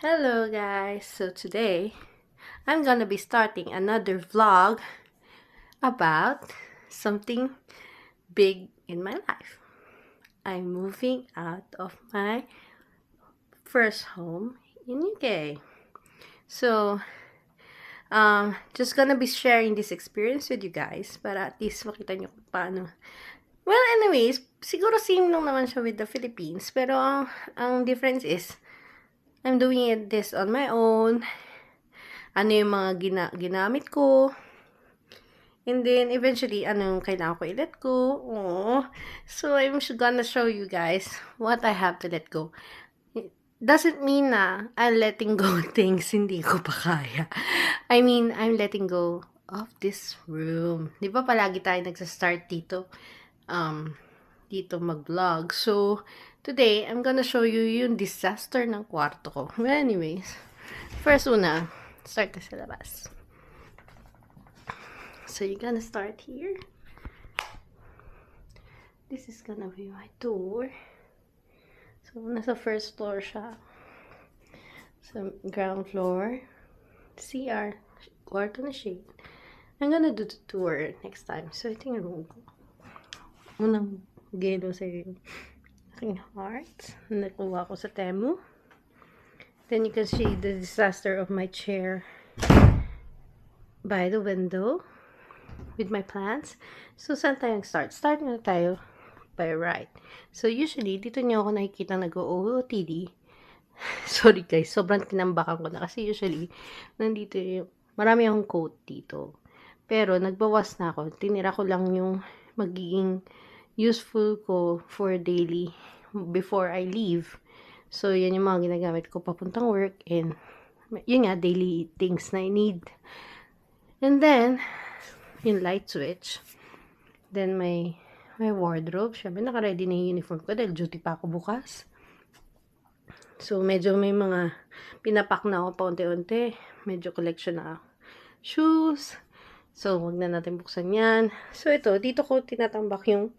Hello guys, so today I'm gonna be starting another vlog about something big in my life. I'm moving out of my first home in UK. So, just gonna be sharing this experience with you guys para at least makita nyo kung paano. Well, anyways, siguro same lang naman siya with the Philippines, pero ang difference is I'm doing this on my own. Ano yung mga ginamit ko. And then, eventually, ano yung kailangan ko i-let go. Aww. So, I'm gonna show you guys what I have to let go. It doesn't mean na I'm letting go things hindi ko pa kaya. I mean, I'm letting go of this room. Di ba palagi tayo nagsastart dito? Dito mag-vlog. So, today, I'm gonna show you yung disaster ng kwarto ko. Well, anyways, first una, start na sa labas. So, you're gonna start here. This is gonna be my door. So, nasa first floor siya. So, ground floor. CR. Kwarto na shade. I'm gonna do the tour next time. So, ito yung room ko. Unang gelo sa yung aking heart. Nakuha ko sa Temu. Then, you can see the disaster of my chair by the window with my plants. So, saan tayo start? Start na tayo by right. So, usually, dito niyo ako nakikita nag-OOTD. Sorry guys, sobrang tinambakan ko na. Kasi usually, nandito yung, marami akong coat dito. Pero, nagbawas na ako. Tinira ko lang yung magiging useful ko for daily before I leave. So, yan yung mga ginagamit ko papuntang work. And, yun nga, daily things na I need. And then, yung light switch. Then, my wardrobe. Siyempre, naka-ready na yung uniform ko dahil duty pa ako bukas. So, medyo may mga pinapak na ako paunti-unti. Medyo collection na shoes. So, wag na natin buksan yan. So, ito, dito ko tinatambak yung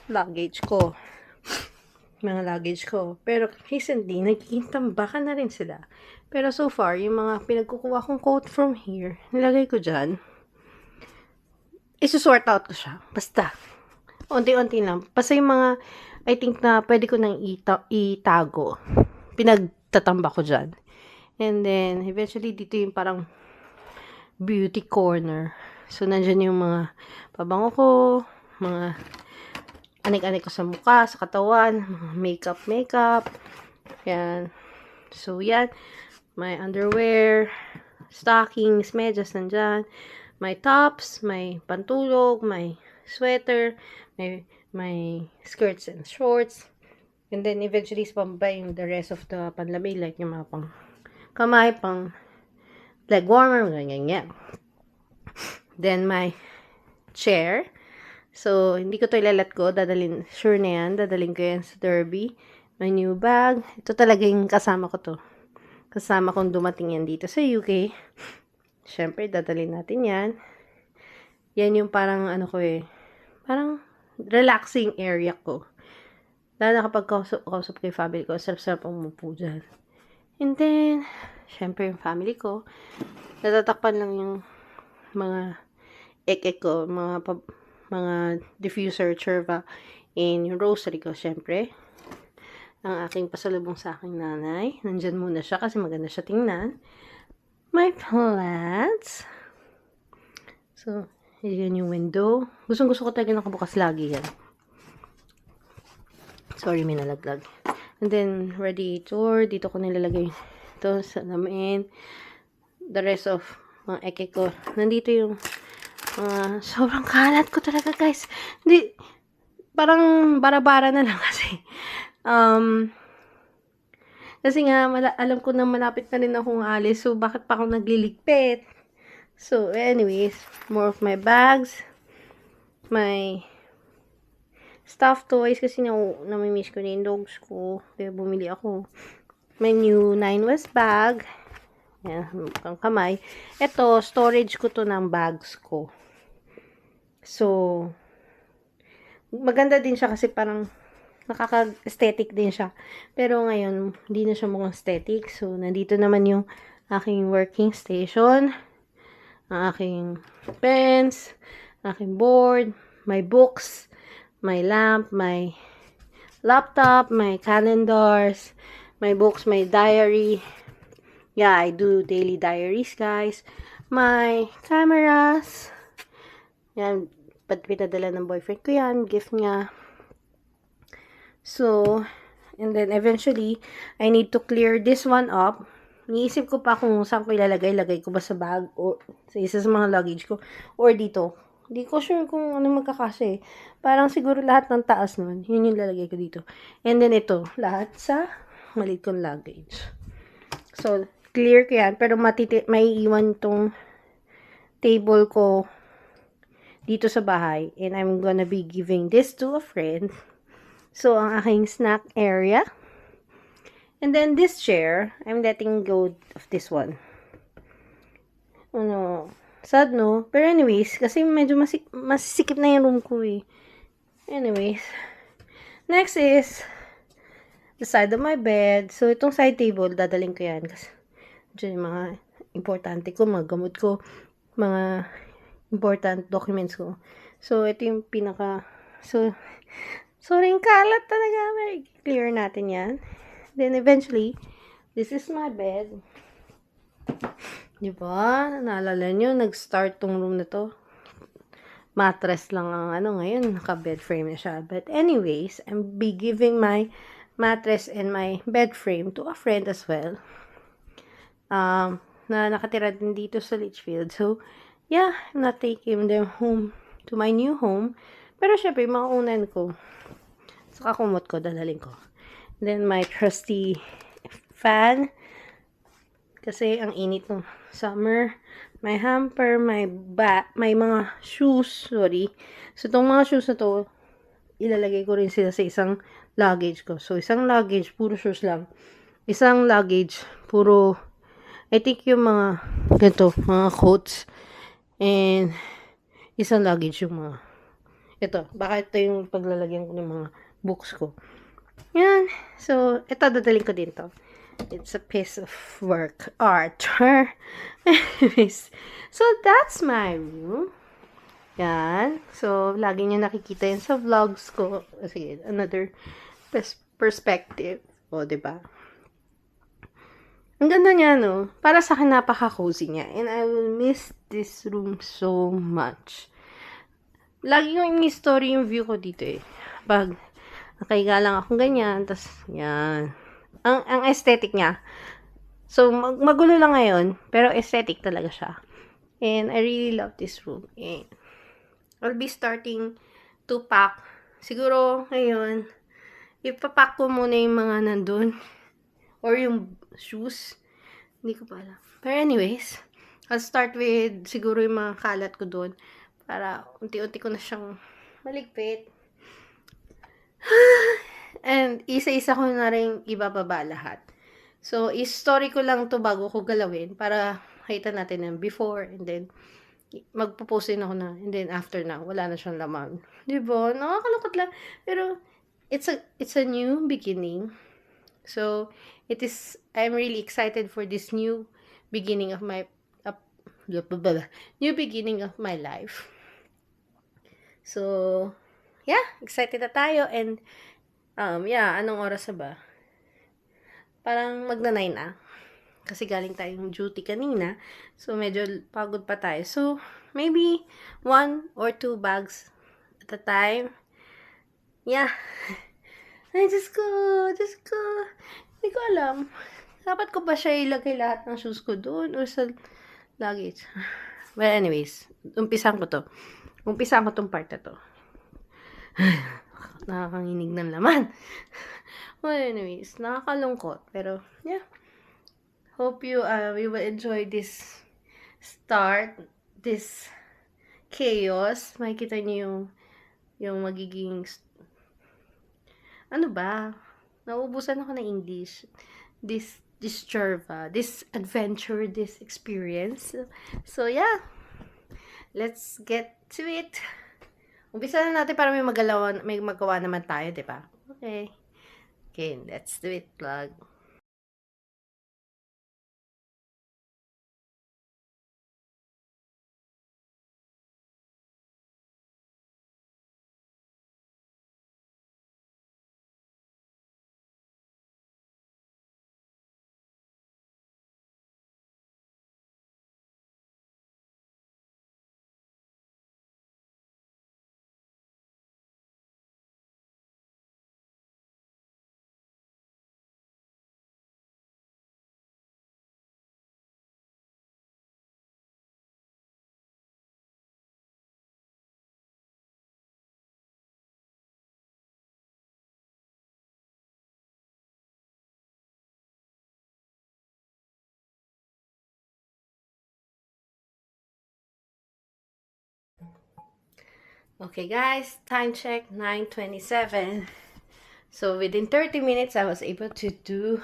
luggage ko. Mga luggage ko. Pero, recently, nagiging tambakan na rin sila. Pero, so far, yung mga pinagkukuha kong coat from here, nilagay ko dyan. Isusort out ko siya. Basta. Unti-unti lang. Basta yung mga, I think na pwede ko nang itago. Pinagtatamba ko dyan. And then, eventually, dito yung parang beauty corner. So, nandyan yung mga pabango ko, mga anik-anik ko sa mukha, sa katawan, mga makeup. Yan. So, yan. My underwear, stockings, medyas nandyan. My tops, my pantulog, my sweater, my skirts and shorts. And then, eventually, pambay the rest of the panlamig, like yung mga pang kamay, pang leg warmer, ganyan. Then, my chair. So, hindi ko to ilalat ko. Sure na yan. Dadalhin ko yan sa Derby. My new bag. Ito talaga yung kasama ko to. Kasama kong dumating yan dito sa UK. Siyempre, dadalhin natin yan. Yan yung parang, ano ko parang relaxing area ko. Lalo na kapag kausap ko yung family ko, sarap-sarap ang umupo dyan. And then, syempre yung family ko, natatakpan lang yung mga ek ko, mga diffuser, cherva, and yung rosary ko, syempre. Ang aking pasalubong sa aking nanay. Nandyan muna siya kasi maganda siya tingnan. My plants. So, yan yung window. Gusto ko talaga nakabukas lagi yan. Sorry, may nalaglag. And then, radiator. Dito ko nilalagay ito sa lamin. The rest of mga eke ko. Nandito yung sobrang kalat ko talaga, guys. Hindi, parang bara-bara na lang kasi. Kasi nga, alam ko na malapit na rin akong alis. So, bakit pa ako nagliligpit? So, anyways, more of my bags. My stuffed toys kasi namimiss ko na yung dogs ko. Kaya bumili ako. My new 9 West bag. Yan, ang kamay. Ito, storage ko to ng bags ko. So, maganda din siya kasi parang nakaka-aesthetic din siya. Pero ngayon, hindi na siya mukhang aesthetic. So, nandito naman yung aking working station, ang aking pens, aking board, my books, my lamp, my laptop, my calendars, my books, my diary. Yeah, I do daily diaries, guys. My cameras. Yan, pinadala ng boyfriend ko yan. Gift niya. So, and then eventually, I need to clear this one up. Niisip ko pa kung saan ko ilalagay. Lagay ko ba sa bag o sa isa sa mga luggage ko or dito. Hindi ko sure kung ano magkakasya eh. Parang siguro lahat ng taas nun. Yun yung lalagay ko dito. And then ito, lahat sa maliit kong luggage. So, clear ko yan. Pero may iwan tong table ko dito sa bahay. And I'm gonna be giving this to a friend. So, ang aking snack area. And then this chair, I'm letting go of this one. Ano, sad no? Pero anyways, kasi medyo masisikip na yung room ko eh. Anyways, next is the side of my bed. So, itong side table, dadaling ko yan. Kasi dyan yung mga importante ko, mga gamot ko, mga important documents ko. So, ito yung sorry, kalat talaga. Clear natin yan. Then, eventually, this is my bed. Diba? Naalala nyo, nag-start tong room na to. Mattress lang ang ngayon. Naka-bed frame na siya. But anyways, I'm be giving my mattress and my bed frame to a friend as well. Na nakatira din dito sa Litchfield. So, yeah, I'm not taking them home to my new home. Pero syempre, mauunan ko. Sa kakumot ko, dadalhin ko. Then, my trusty fan. Kasi, ang init ng summer. My hamper, my mga shoes. Sorry. So, itong mga shoes na to, ilalagay ko rin sila sa isang luggage ko. So, isang luggage, puro shoes lang. Isang luggage, puro, I think yung mga, ganito, mga coats. And, isang luggage yung mga, ito, baka ito yung paglalagyan ko ng mga books ko. Yan. So, ito, dadaling ko din to. It's a piece of work. Art. Anyways. So, that's my room. Yan. So, lagi nyo nakikita yan sa vlogs ko. Sige, another perspective. O, diba? Ang ganda niya, no? Para sa akin, napaka-cozy niya. And I will miss this room so much. Lagi yung story yung view ko dito eh. Pag nakahiga lang akong ganyan, tas yan. Ang aesthetic niya. So, magulo lang ngayon, pero aesthetic talaga siya. And I really love this room. And I'll be starting to pack. Siguro, ngayon, ipapack ko muna yung mga nandun. Or yung shoes. Hindi ko pa alam. Pero anyways, I'll start with siguro yung mga kalat ko doon. Para unti-unti ko na siyang maligpit. And isa-isa ko na rin ibababa lahat. So, i-story ko lang to bago ko galawin para makita natin yung before and then magpo-post din ako na and then after na, wala na siyang laman. Diba? Nakakalungkot lang. Pero, it's a new beginning. So, I'm really excited for this new beginning of my life. So, yeah, excited na tayo and anong oras na ba? Parang magna-9 na. Kasi galing tayong duty kanina. So, medyo pagod pa tayo. So, maybe 1 or 2 bags at a time. Yeah. Ay, Diyos ko. Hindi ko alam. Dapat ko ba siya ilagay lahat ng shoes ko doon or sa luggage? Well, anyways, umpisan ko tong part na to. Nakakanginig ng laman. Well, anyways, nakakalungkot. Pero, yeah. Hope you will enjoy this chaos. Makikita niyo yung magiging, ano ba? Nauubusan ako ng English. This Jurva, this adventure, this experience. So, yeah. Let's get to it. Umpisa na natin para may magawa naman tayo, di ba? Okay. Okay, let's do it, vlog. Okay guys, time check, 9:27. So within 30 minutes, I was able to do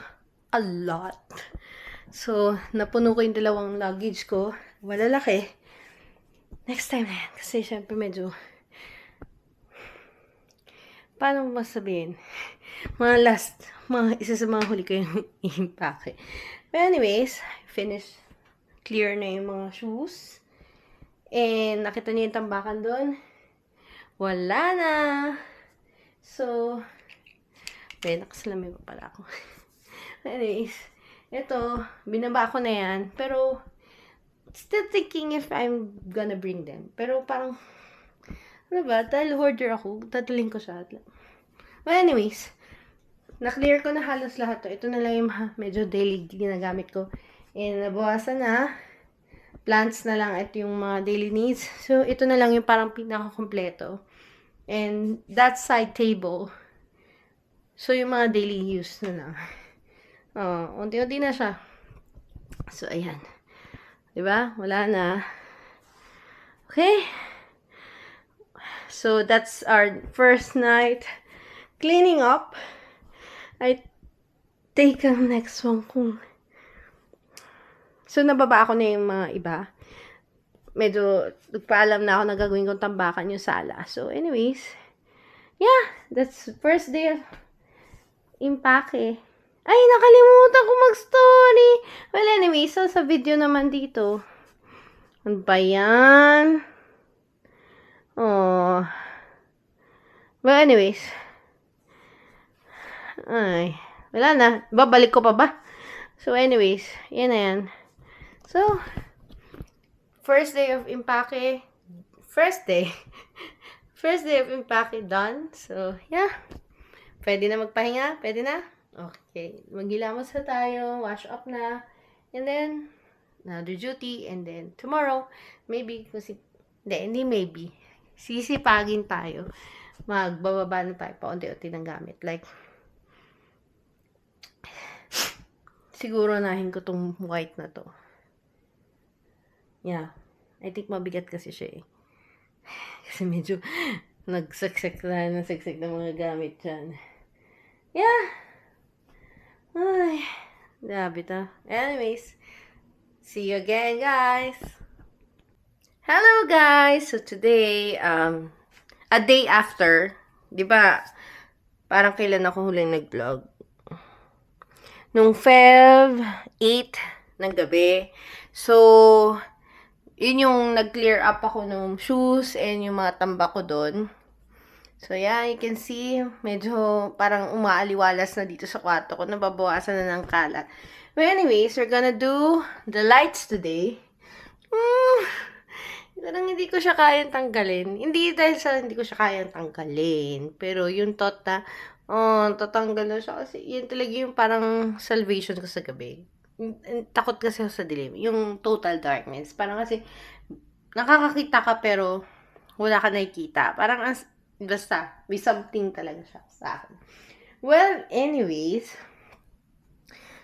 a lot. So, napuno ko yung dalawang luggage ko. Malalaki. Next time na yan. Kasi syempre medyo, paano mo masabihin? Isa sa mga huli ko yung impake. But anyways, finished. Clear na yung mga shoes. And nakita niyo yung tambakan doon. Wala na. So, nakasalamin pa pala ako. Anyways, ito, binaba ko na yan. Pero, still thinking if I'm gonna bring them. Pero parang, ano ba, dahil hoarder ako, tataling ko siya. But anyways, na-clear ko na halos lahat to. Ito na lang yung medyo daily ginagamit ko. And nabawasan na. Plants na lang at yung mga daily needs. So, ito na lang yung parang pinaka-kompleto. And that side table. So, yung mga daily use na lang. Unti-unti na siya. So, ayan. Diba? Wala na. Okay. So, that's our first night cleaning up. I take ang next one kung... So, nababa ako na yung mga iba. Medyo, nagpaalam na ako na gagawin kong tambakan yung sala. So, anyways, yeah, that's first day of impake. Ay, nakalimutan ko mag-story. Well, anyways, so sa video naman dito, ano ba yan? Oh. Well, anyways, ay, wala na. Babalik ko pa ba? So, anyways, yan na yan. So, first day of impake. First day of impake done. So, yeah. Pwede na magpahinga? Pwede na? Okay. Maghilamos na tayo. Wash up na. And then, another duty. And then, tomorrow, maybe, hindi maybe. Sisipagin tayo. Magbababa na tayo pa unti-unti ng gamit. Like, siguro nahin ko tong white na to. Yeah. I think mabigat kasi siya eh. Kasi medyo nagsaksik ng mga gamit dyan. Yeah. Ay. Grabe to. Anyways. See you again, guys. Hello, guys. So, today, a day after, di ba, parang kailan ako huling nag-vlog? Nung Feb 8 ng gabi. So, yun yung nag-clear up ako ng shoes and yung mga tamba ko doon. So, yeah, you can see, medyo parang umaaliwalas na dito sa kwarto ko. Nababawasan na ng kalat. But anyways, we're gonna do the lights today. Parang hindi ko siya kayang tanggalin. Hindi dahil sa hindi ko siya kayang tanggalin. Pero yung thought na, tatanggal na siya. Kasi yun talaga yung parang salvation ko sa gabi. Takot kasi ako sa dilim. Yung total darkness. Parang kasi, nakakakita ka pero wala ka nakikita. Parang basta, may something talaga siya sa akin. Well, anyways,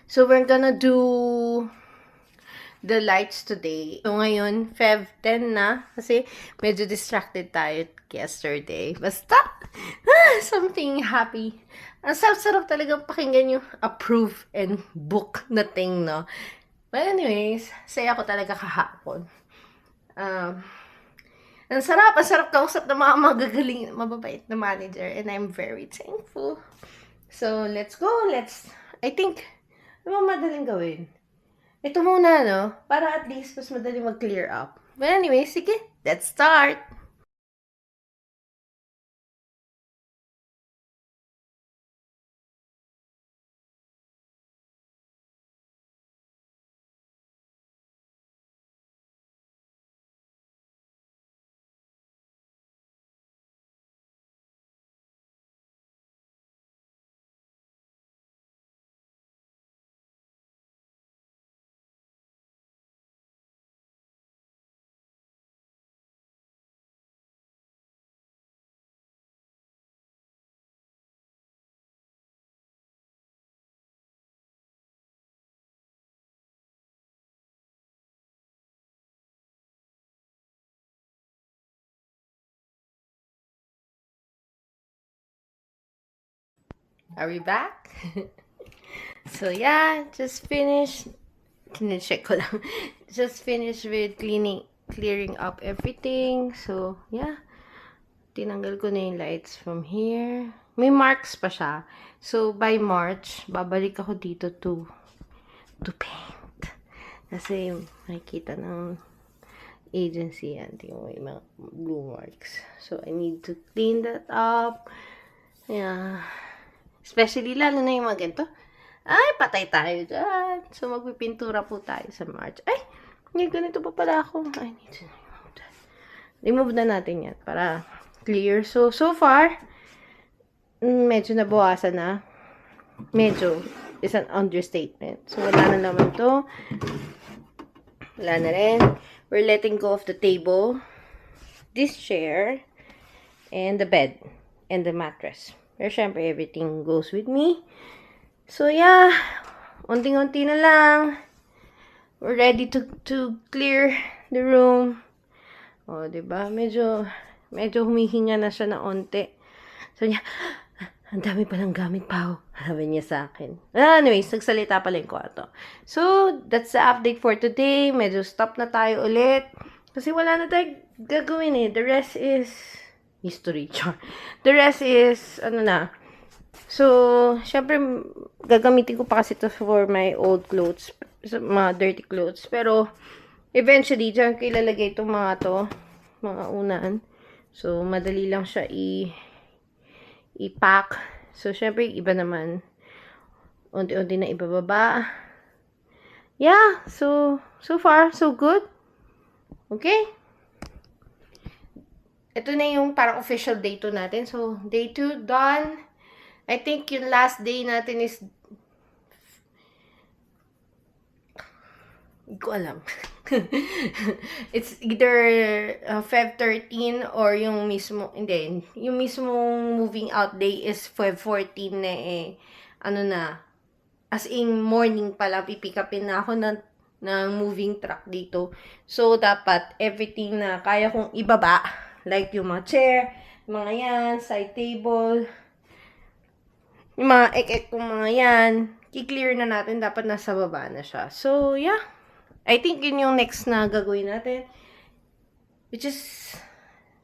so we're gonna do the lights today. So ngayon, Feb 10 na. Kasi medyo distracted tayo yesterday. Basta, something happy. Ang sarap-sarap talagang pakinggan yung approve and book na thing, no? But anyways, saya ko talaga kahapon. Ang sarap kausap ng mga magagaling, mababait na manager, and I'm very thankful. So, let's go. I think, ano ba madaling gawin? Ito muna, no? Para at least mas madaling mag-clear up. But anyway, sige, let's start. Are we back? So, yeah, just finished. Kine-check ko lang. Just finished with clearing up everything. So, yeah. Tinanggal ko na yung lights from here. May marks pa siya. So, by March, babalik ako dito to paint. Kasi, makikita ng agency yan. Tingnan mo yung mga blue marks. So, I need to clean that up. Yeah. Especially, lalo na yung mga ganito. Ay, patay tayo dyan. So, magpipintura po tayo sa March. Ay, ganito pa pala ako. I need to remove that. Remove na natin yan para clear. So far, medyo nabawasan na. Medyo is an understatement. So, wala na naman to. Wala na rin. We're letting go of the table, this chair, and the bed, and the mattress. Pero syempre, everything goes with me. So, yeah. Unting-unti na lang. We're ready to clear the room. O, diba? Medyo humihinga na siya na onti. So, niya, ang dami palang gamit pa. Sabi niya sa akin. Anyways, nagsalita pala yung kwarto. So, that's the update for today. Medyo stop na tayo ulit. Kasi wala na tayo gagawin eh. The rest is history. The rest is, So, syempre, gagamitin ko pa kasi ito for my old clothes. Mga dirty clothes. Pero, eventually, dyan ko ilalagay itong mga to. Mga unan. So, madali lang siya i-pack. So, syempre, iba naman. Unti-unti na ibababa. Yeah. So far, so good. Okay. Ito na yung parang official day 2 natin. So, day 2 done. I think yung last day natin is hindi ko alam. It's either Feb 13 or yung mismo, hindi, yung mismong moving out day is Feb 14 na as in morning pala, pipick upin na ako ng moving truck dito. So, dapat everything na kaya kong ibaba, like yung mga chair, mga yan, side table, yung mga ek-ek kong mga yan, i-clear na natin, dapat nasa baba na siya. So, yeah. I think yun yung next na gagawin natin, which is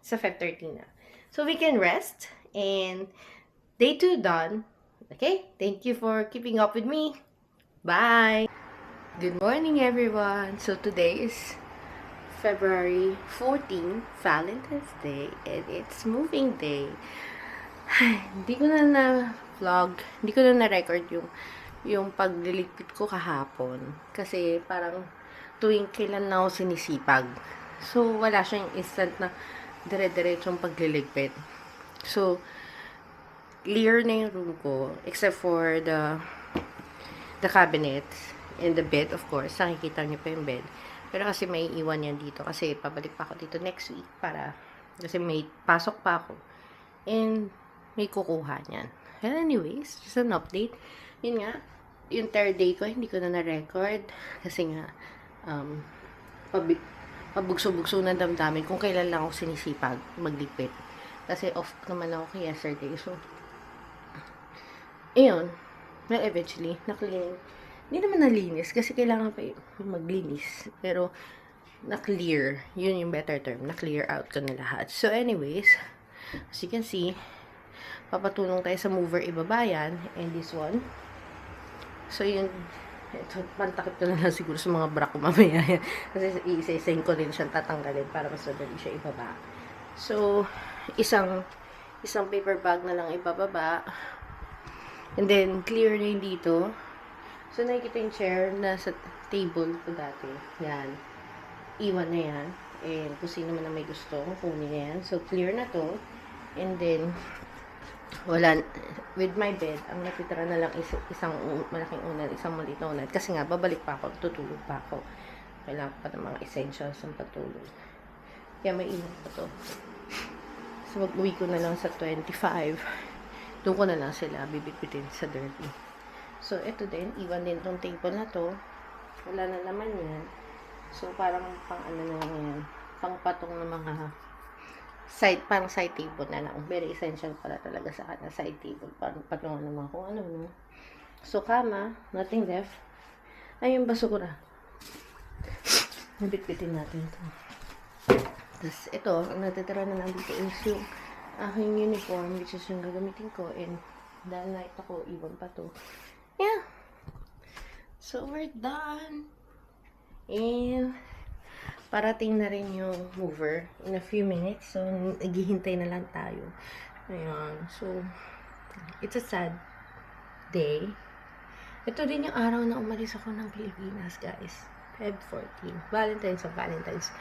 sa Feb 13 na. So, we can rest, and day 2 done. Okay? Thank you for keeping up with me. Bye! Good morning, everyone! So, today is February 14, Valentine's Day, and it's moving day. Hindi ko na vlog, hindi ko na na-record yung pagliligpit ko kahapon. Kasi parang tuwing kailan na ako sinisipag. So, wala siyang instant na dire-diretsong pagliligpit. So, clear na yung room ko, except for the cabinets and the bed, of course. Nakikita niyo pa yung bed. Pero kasi may iwan yan dito. Kasi pabalik pa ako dito next week kasi may pasok pa ako. And may kukuha niyan. Well, anyways, just an update. Yun nga, yung third day ko, hindi ko na na-record. Kasi nga, pabugso-bugso na damdamin kung kailan lang ako sinisipag magligpit. Kasi off naman ako yesterday. So, ayun. Well, eventually, na-cleaning. Hindi naman nalinis kasi kailangan pa maglinis. Pero, na clear. Yun yung better term. Na clear out ko na lahat. So, anyways, as you can see, papatulong tayo sa mover ibaba yan. And this one. So, yun. Ito, pantakip ko na lang siguro sa mga bra ko mamaya. Kasi isa-isayin ko rin siyang tatanggalin para mas madali siya ibaba. So, isang paper bag na lang ibababa. And then, clear na yun dito. So, nakikita yung chair na sa table ko dati. Yan. Iwan na yan. And kung sino man na may gusto, kunin na yan. So, clear na to. And then, wala, with my bed, ang natitira na lang isang malaking unan, isang maliit na unan. Kasi nga, babalik pa ako, tutulog pa ako. Kailangan pa ng mga essentials ng patulog. Kaya may iwan pa to. So, mag-uwi ko na lang sa 25. Doon ko na lang sila bibitbitin sa Derby. So, ito din, iwan din tong table na to. Wala na naman yan. So, parang pang ano na lang yan. Pang patong ng mga parang side table na lang. Very essential pala talaga sa akin, side table. Parang patungan naman kung ano, no? So, kama, nothing left. Ay, yung basura. Nabitbitin natin ito. Tapos, ito, ang natitira na lang dito is yung aking uniform, which is yung gagamitin ko. And, dahil na ito ko, iwan pa to. Yeah. So, we're done. And, parating na rin yung mover in a few minutes. So, naghihintay na lang tayo. Ayan. So, it's a sad day. Ito din yung araw na umalis ako ng Pilipinas, guys. Feb 14. Valentine's of Valentine's.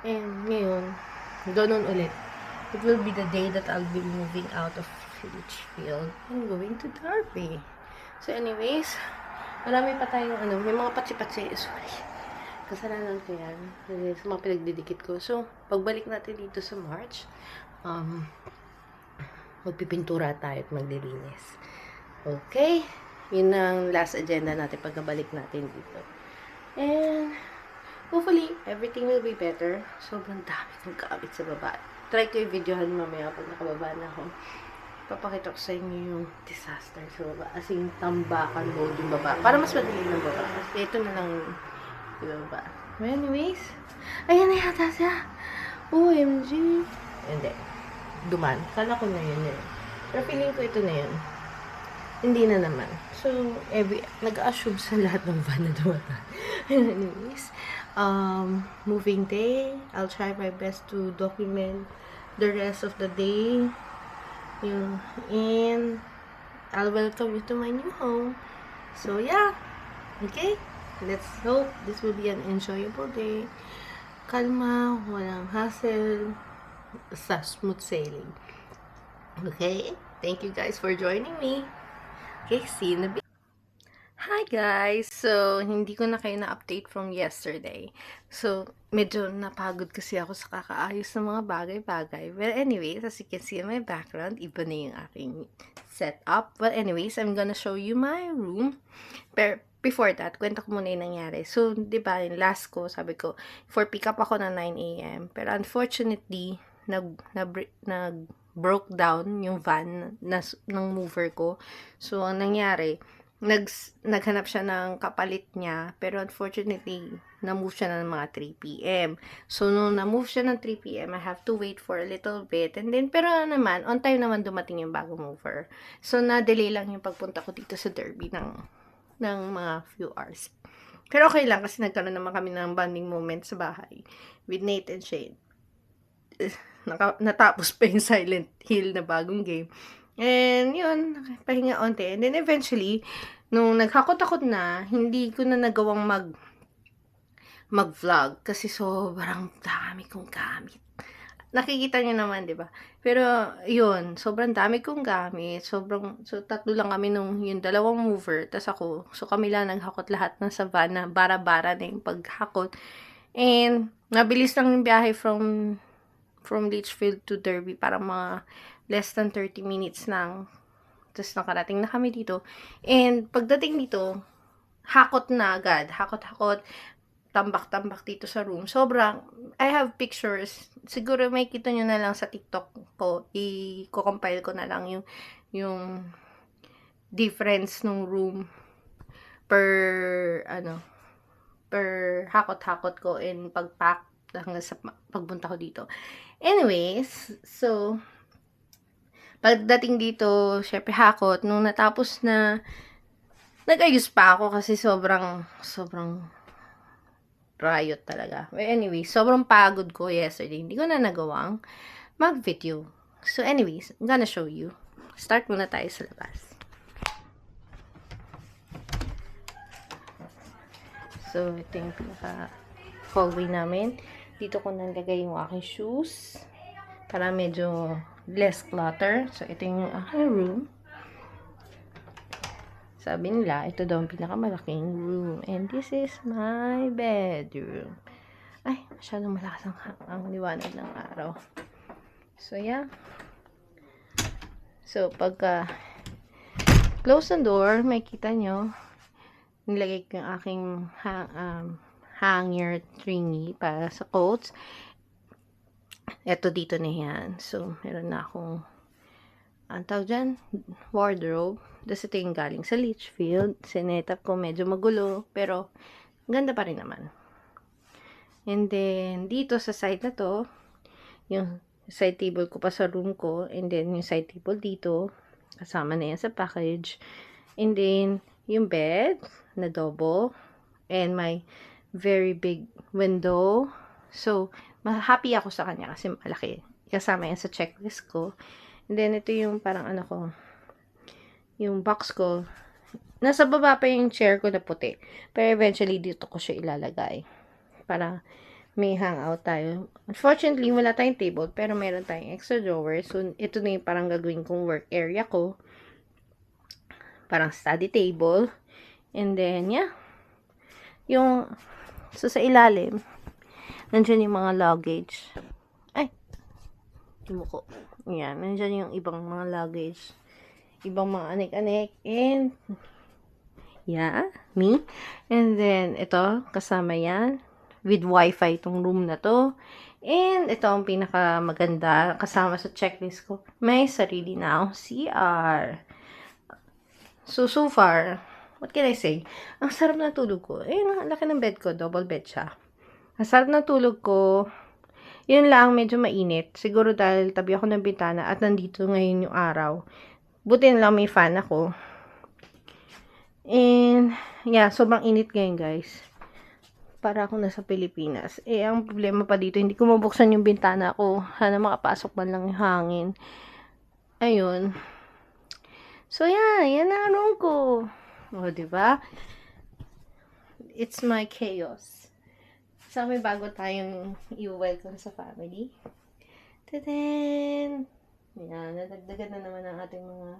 And ngayon, ganun ulit. It will be the day that I'll be moving out of Litchfield and going to Derby. So, anyways, marami pa tayong may mga patsi-patsi. Sorry. Kasalanan ko yan. Sa mga pinagdidikit ko. So, pagbalik natin dito sa March, magpipintura tayo at maglilinis. Okay? Yun ang last agenda natin pagkabalik natin dito. And, hopefully, everything will be better. Sobrang dami kong kaabit sa baba. Try ko yung videohan mamaya pag nakababa na ako. Papakita ko sa inyo yung disaster sa baba. As in, tambakan mode yung baba. Para mas madali ng baba. Kasi ito na lang yung baba. But anyways, ayan na yata siya. OMG. Hindi. Duman. Kala ko na yun eh. Pero feeling ko ito na yun. Hindi na naman. So, nag-assume sa lahat ng van na dumataan. Anyways, moving day. I'll try my best to document the rest of the day. And I'll welcome you to my new home. So, yeah. Okay? Let's hope this will be an enjoyable day. Kalma, walang hassle, sa smooth sailing. Okay? Thank you guys for joining me. Okay, see you in a bit. Hi guys! So, hindi ko na kayo na-update from yesterday. So, medyo napagod kasi ako sa kakaayos ng mga bagay-bagay. Well, anyways, as you can see in my background, iba na yung aking setup. Well, anyways, I'm gonna show you my room. Pero, before that, kwento ko muna yung nangyari. So, di ba, yung last ko, sabi ko, for pick up ako ng 9 a.m. Pero, unfortunately, broke down yung van ng mover ko. So, ang nangyari, naghanap siya ng kapalit niya, pero unfortunately, na-move siya ng mga 3 p.m. So, nung na-move siya ng 3 p.m., I have to wait for a little bit. And then, pero naman, on time naman dumating yung bagong mover. So, na-delay lang yung pagpunta ko dito sa Derby ng mga few hours. Pero okay lang, kasi nagkaroon naman kami ng bonding moment sa bahay with Nate and Shane. Natapos pa yung Silent Hill na bagong game. And yun, pahinga onte. And then eventually, nung naghakot-takot na, hindi ko na nagawang mag-vlog kasi sobrang dami kong gamit. Nakikita niyo naman, 'di ba? Pero yun, sobrang dami kong gamit. So tatlo lang kami nung yung dalawang mover, tas ako. So kami lang naghakot lahat ng sa van na bara-bara na yung paghakot. And nabilis lang yung biyahe from Litchfield to Derby, para mga less than 30 minutes lang. Tapos nakarating na kami dito. And pagdating dito, hakot na agad. Hakot-hakot. Tambak-tambak dito sa room. Sobrang, I have pictures. Siguro may kita nyo na lang sa TikTok ko. I-compile ko na lang yung difference ng room per per hakot-hakot ko in pag-pack hanggang sa pagpunta ko dito. Anyways, so, pagdating dito, syempre hakot, nung natapos na, nag-ayos pa ako kasi sobrang riot talaga. But anyway, sobrang pagod ko yesterday. Hindi ko na nagawang mag-video. So anyways, I'm gonna show you. Start muna tayo sa labas. So, ito yung pinaka-hallway namin. Dito ko nalagay yung aking shoes para medyo less clutter. So, ito yung aking room. Sabi nila, ito daw ang pinakamalaking room. And this is my bedroom. Ay, masyadong malakas ang liwanag ng araw. So, yeah. So, pagka close the door, may kita nyo, nilagay ko yung aking hanger thingy para sa coats. Ito dito na yan. So, meron na akong ang tawag dyan, wardrobe. Tapos ito yung galing sa Litchfield. Sinetap ko, medyo magulo, pero ganda pa rin naman. And then, dito sa side na to, yung side table ko pa sa room ko, and then yung side table dito, kasama na yan sa package. And then, yung bed, na double, and my very big window. So, happy ako sa kanya kasi malaki. Kasama yan sa checklist ko. And then, ito yung parang ano ko, yung box ko. Nasa baba pa yung chair ko na puti. Pero eventually, dito ko siya ilalagay. Para may hangout tayo. Unfortunately, wala tayong table, pero meron tayong extra drawer. So, ito na yung parang gagawin kong work area ko. Parang study table. And then, yeah. So, sa ilalim, nandyan yung mga luggage. Ay! Tumuko. Yan, nandyan yung ibang mga luggage. Ibang mga anik-anik. And, yeah, me. And then, ito, kasama yan. With wifi itong room na to. And, ito ang pinakamaganda. Kasama sa checklist ko. May sarili na akong CR. So far, what can I say? Ang sarap na tulog ko. Ang laki ng bed ko. Double bed siya. Ang sarap na tulog ko. Yun lang, medyo mainit. Siguro dahil tabi ako ng bintana at nandito ngayon yung araw. Buti na lang may fan ako. And, yeah, sobrang init ngayon, guys. Para ako nasa Pilipinas. Ang problema pa dito, hindi ko mabuksan yung bintana ko. Sana makapasok man lang yung hangin. Ayun. So, yeah, yan ang room ko. O, diba? It's my chaos. So, may bago tayong i-welcome sa family. Tadaan! Yan, nadagdagan na naman ang ating mga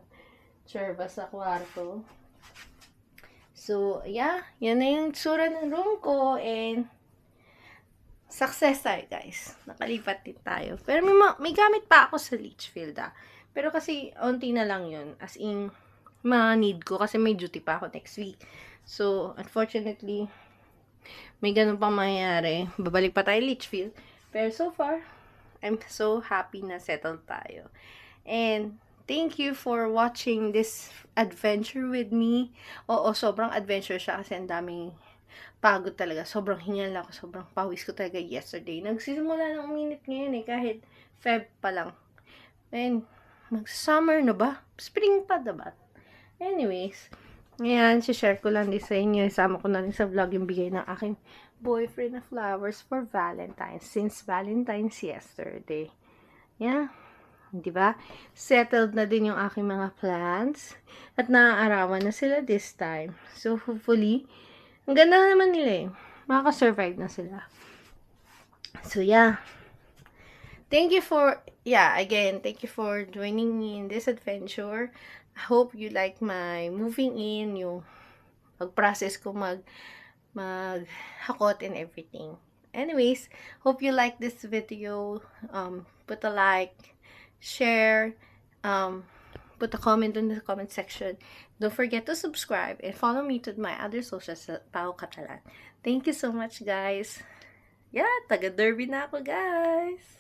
tserba sa kwarto. So, yeah, yan na yung tsura ng room ko. And, success tayo, guys. Nakalipat din tayo. Pero may gamit pa ako sa Litchfield, Pero kasi, onti na lang yun. As in, mga need ko. Kasi may duty pa ako next week. So, unfortunately, may ganun pang mangyayari. Babalik pa tayo Litchfield. Pero so far, I'm so happy na settled tayo. And, thank you for watching this adventure with me. Oo, sobrang adventure siya kasi ang daming pagod talaga. Sobrang hingal ako. Sobrang pawis ko talaga yesterday. Nagsisimula ng uminit ngayon kahit Feb pa lang. And, mag-summer na ba? Spring pa diba? Anyways, ngayon, share ko lang din sa inyo. Isama ko na rin sa vlog yung bigay ng aking boyfriend na flowers for Valentine's. Since Valentine's yesterday. Yeah. Diba? Settled na din yung aking mga plans. At naaarawan na sila this time. So, hopefully, ang ganda naman nila makaka-survive na sila. So, yeah. Thank you for joining me in this adventure. I hope you like my moving in, yung pag-process ko mag-hakot and everything. Anyways, hope you like this video. Put a like, share, put a comment in the comment section. Don't forget to subscribe and follow me to my other socials, Pao Catalan. Thank you so much, guys. Yeah, taga-Derby na ako, guys.